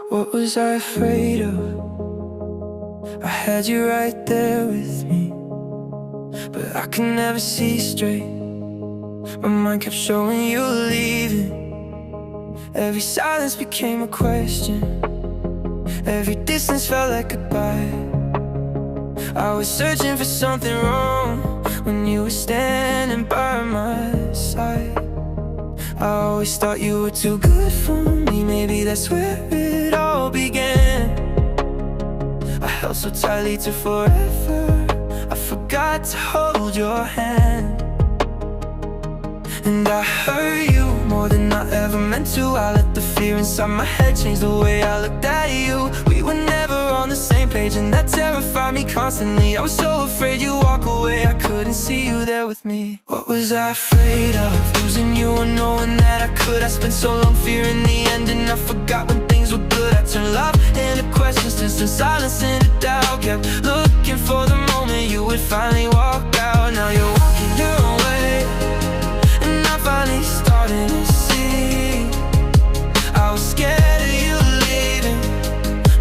What was I afraid of? I had you right there with me, but I could never see straight. My mind kept showing you were leaving. Every silence became a question. Every distance felt like goodbye. I was searching for something wrong when you were standing by my side. I always thought you were too good for me. Maybe that's where it all began. I held so tightly to forever. I forgot to hold your hand. And I hurt you more than I ever meant to. I let the fear inside my head change the way I looked at you. We were never on the same page, and that terrified me constantly. I was so afraid you'd walk away, I couldn't see you there with me. What was I afraid of? Losing you or knowing that I could. I spent so long fearing the end, and I forgot when things were good. I turned love into questions, distant silence into doubt. Kept looking for the moment you would finally walk out. Now you're walking your own way, and I'm finally starting to see. I was scared of you leaving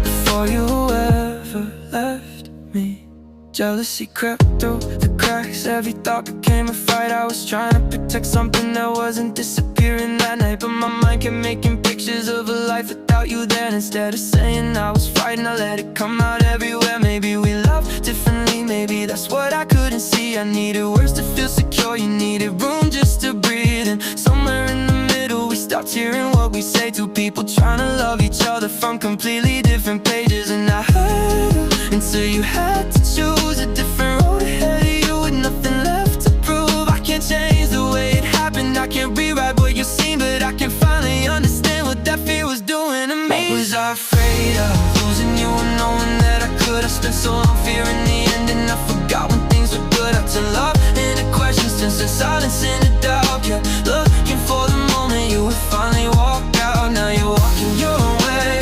before you ever left me. Jealousy crept through the cracks. Every thought became a fight. I was trying to protect something that wasn't disappearing that night, but my mind kept making pictures of a life without you there. And instead of saying I was frightened, I let it come out everywhere. Maybe we loved differently, maybe that's what I couldn't see. I needed words to feel secure, you needed room just to breathe. And somewhere in the middle we stopped hearing what we say. Two people trying to love each other from completely different pages. And I heard until you had to choose a different road ahead of you with nothing left to prove. I can't change the way it happened, I can't rewrite what you've seen, but I can finally understand what that fear was doing to me. What was I afraid of? Losing you and knowing that I could. I spent so long fearing the end, and I forgot when things were good. I turned love into questions, turned silence into doubt. Yeah, looking for the moment you would finally walk out. Now you're walking your own way,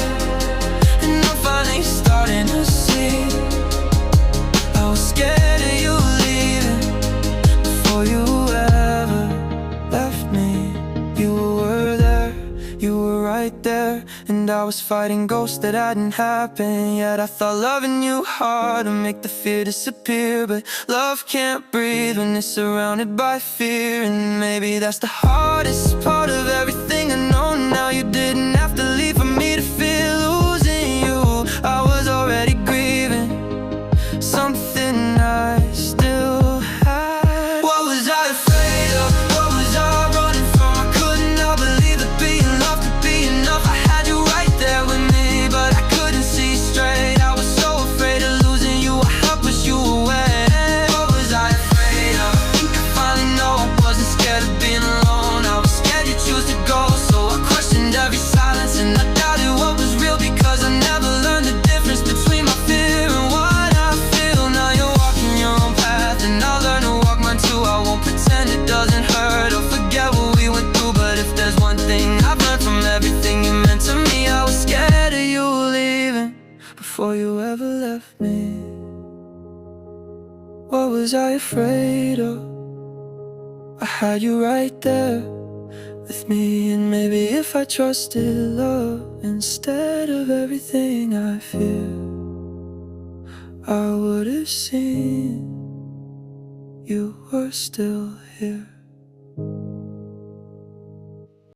and I'm finally starting to see. I was scared of you leaving before you ever left me. You were there, you were right there, and I was fighting ghosts that hadn't happened yet. I thought loving you hard to make the fear disappear, but love can't breathe when it's surrounded by fear. And maybe that's the hardest part of everything I know now. You didn't have to leave for me to fear losing you. I was already grieving something I still had. What was I afraid of? What was I running from? I could not believe that being loved could be enough. I had you right there with me, but I couldn't see straight. I was so afraid of losing you, I helped push you away. What was I afraid of? I think I finally know I wasn't scared of being alone. I was scared you'd choose to go, so I questioned every silence, and I doubted what was real, because I never learned the difference between my fear and what I feel. Now you're walking your own path, and I'll learn to walk mine too. I won't pretend it doesn't hurt or forget what we went through, but if there's one thing I've learned from everything you meant to me, I was scared of you leaving before you ever left me. What was I afraid of? I had you right there with me, and maybe if I trusted love instead of everything I fear, I would have seen you were still here.